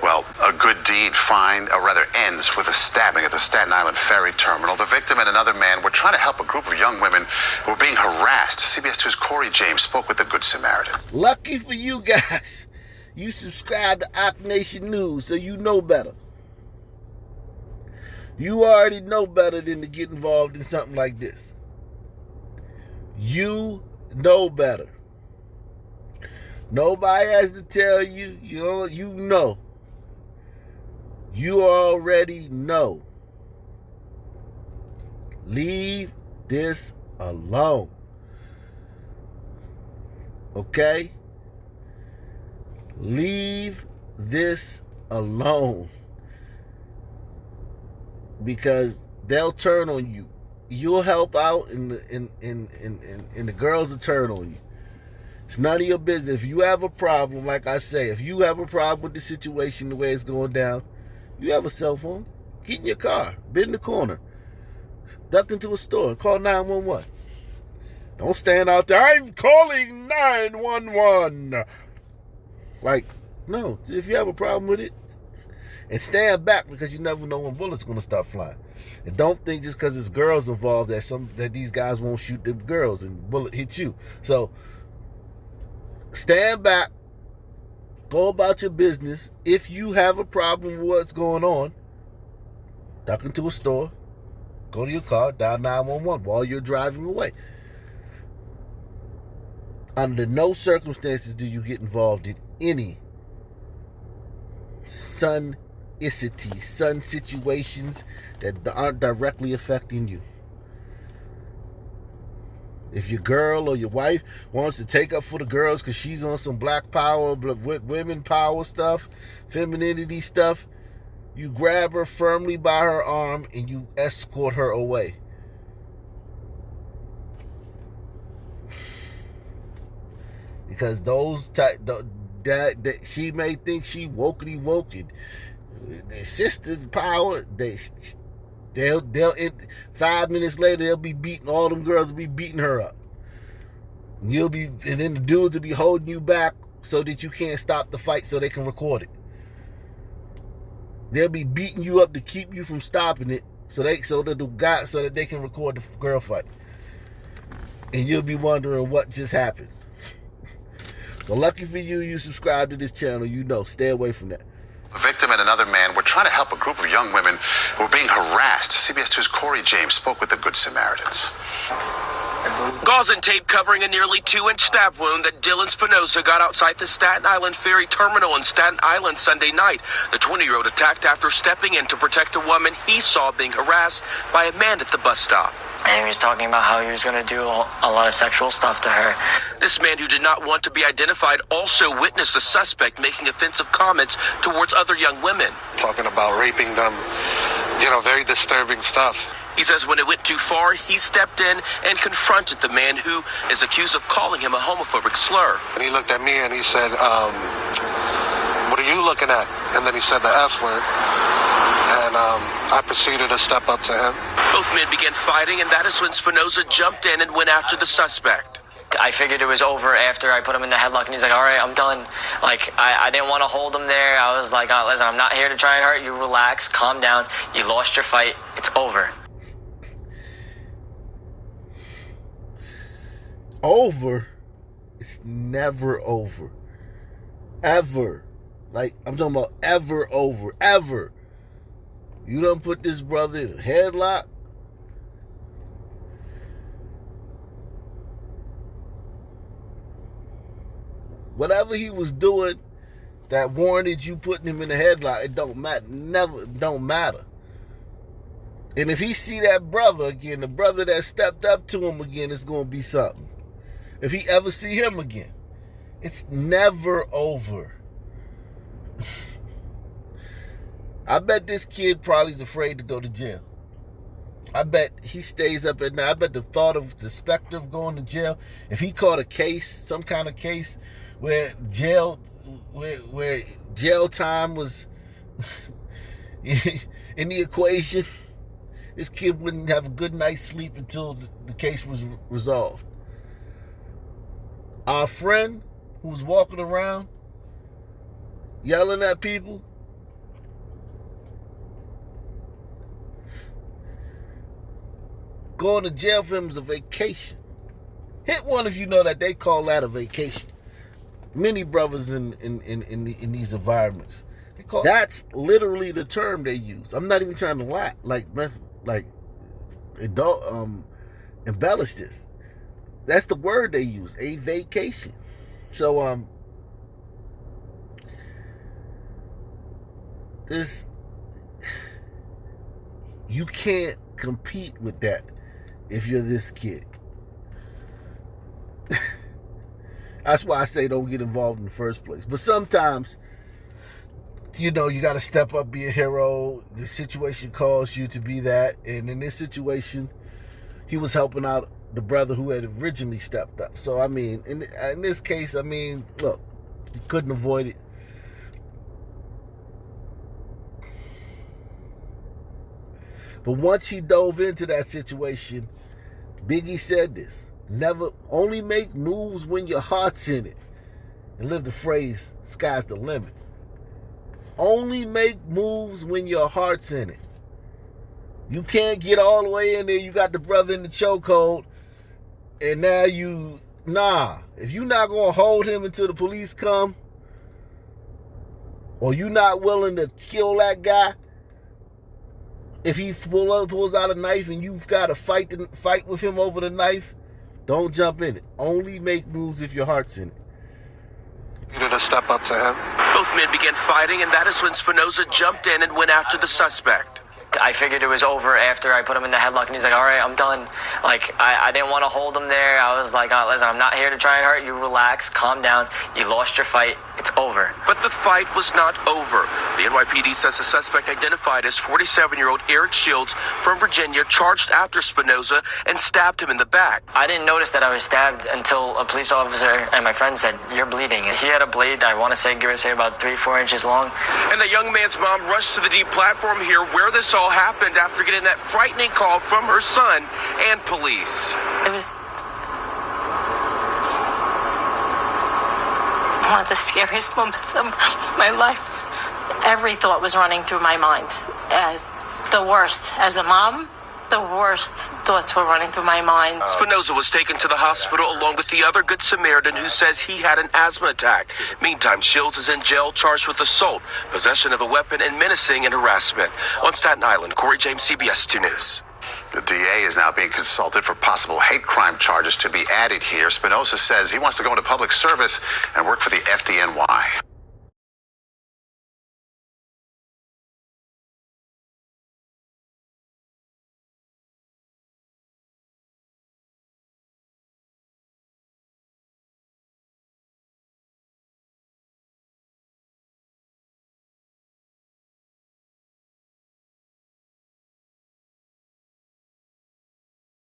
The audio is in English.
Well, a good deed ends with a stabbing at the Staten Island ferry terminal. The victim and another man were trying to help a group of young women who were being harassed. CBS 2's Corey James spoke with the Good Samaritan. Lucky for you guys, you subscribe to Ock Nation News, so you know better. You already know better than to get involved in something like this. You know better. Nobody has to tell you. You know. You already know. Leave this alone. Okay? Leave this alone. Because they'll turn on you. You'll help out and the girls will turn on you. It's none of your business. If you have a problem, like I say, if you have a problem with the situation, the way it's going down, you have a cell phone. Get in your car. Bend in the corner. Duck into a store and call 911. Don't stand out there. I'm calling 911. Like, no. If you have a problem with it, and stand back, because you never know when bullets going to start flying. And don't think just because it's girls involved that these guys won't shoot the girls and bullet hit you. So stand back, go about your business. If you have a problem with what's going on, duck into a store, go to your car, dial 911 while you're driving away. Under no circumstances do you get involved in any sun situations that aren't directly affecting you. If your girl or your wife wants to take up for the girls because she's on some black power, women power stuff, femininity stuff, you grab her firmly by her arm and you escort her away. Because that she may think she wokey woken. Their sister's power, they'll 5 minutes later they'll be beating, all them girls will be beating her up. And then the dudes will be holding you back so that you can't stop the fight so they can record it. They'll be beating you up to keep you from stopping it so that they can record the girl fight. And you'll be wondering what just happened. Well, lucky for you, you subscribe to this channel, you know, stay away from that. The victim and another man were trying to help a group of young women who were being harassed. CBS 2's Corey James spoke with the Good Samaritans. Gauze and tape covering a nearly 2-inch stab wound that Dylan Spinoza got outside the Staten Island Ferry Terminal in Staten Island Sunday night. The 20-year-old attacked after stepping in to protect a woman he saw being harassed by a man at the bus stop. And he was talking about how he was going to do a lot of sexual stuff to her. This man, who did not want to be identified, also witnessed the suspect making offensive comments towards other young women. Talking about raping them, very disturbing stuff. He says when it went too far, he stepped in and confronted the man who is accused of calling him a homophobic slur. And he looked at me and he said, what are you looking at? And then he said the F word. And I proceeded to step up to him. Both men began fighting, and that is when Spinoza jumped in and went after the suspect. I figured it was over after I put him in the headlock, and he's like, all right, I'm done. Like, I didn't want to hold him there. I was like, listen, I'm not here to try and hurt you. Relax, calm down. You lost your fight. It's over. Over? It's never over. Ever. Like, I'm talking about ever over. Ever. You done put this brother in a headlock. Whatever he was doing that warranted you putting him in a headlock, it don't matter. Don't matter. And if he see that brother again, the brother that stepped up to him again, it's going to be something. If he ever see him again, it's never over. I bet this kid probably is afraid to go to jail. I bet he stays up at night. I bet the thought of the specter of going to jail, if he caught a case, some kind of case where jail time was in the equation, this kid wouldn't have a good night's sleep until the case was resolved. Our friend who was walking around yelling at people, Going to jail for him is a vacation. Hit one if you know that they call that a vacation. Many brothers in these environments, that's literally the term they use. I'm not even trying to lie, embellish this. That's the word they use, a vacation. So you can't compete with that if you're this kid. That's why I say don't get involved in the first place. But sometimes, you know, you got to step up, be a hero. The situation calls you to be that. And in this situation, he was helping out the brother who had originally stepped up. So, I mean, in this case, I mean, look, you couldn't avoid it. But once he dove into that situation, Biggie said this: never, only make moves when your heart's in it. And live the phrase, sky's the limit. Only make moves when your heart's in it. You can't get all the way in there. You got the brother in the chokehold. And now if you're not going to hold him until the police come, or you're not willing to kill that guy, if he pulls out a knife and you've got to fight with him over the knife, don't jump in it. Only make moves if your heart's in it. You need to step up to him. Both men began fighting, and that is when Spinoza jumped in and went after the suspect. I figured it was over after I put him in the headlock, and he's like, all right, I'm done. Like, I didn't want to hold him there. I was like, listen, I'm not here to try and hurt you. Relax, calm down. You lost your fight. It's over. But the fight was not over. The NYPD says the suspect, identified as 47-year-old Eric Shields from Virginia, charged after Spinoza and stabbed him in the back. I didn't notice that I was stabbed until a police officer and my friend said, you're bleeding. He had a blade, I want to say, give or say, about 3-4 inches long. And the young man's mom rushed to the D platform here where this all happened after getting that frightening call from her son and police. It was one of the scariest moments of my life. Every thought was running through my mind. The worst. As a mom, the worst thoughts were running through my mind. Spinoza was taken to the hospital along with the other Good Samaritan who says he had an asthma attack. Meantime, Shields is in jail charged with assault, possession of a weapon, and menacing and harassment. On Staten Island, Corey James, CBS 2 News. The DA is now being consulted for possible hate crime charges to be added here. Spinoza says he wants to go into public service and work for the FDNY.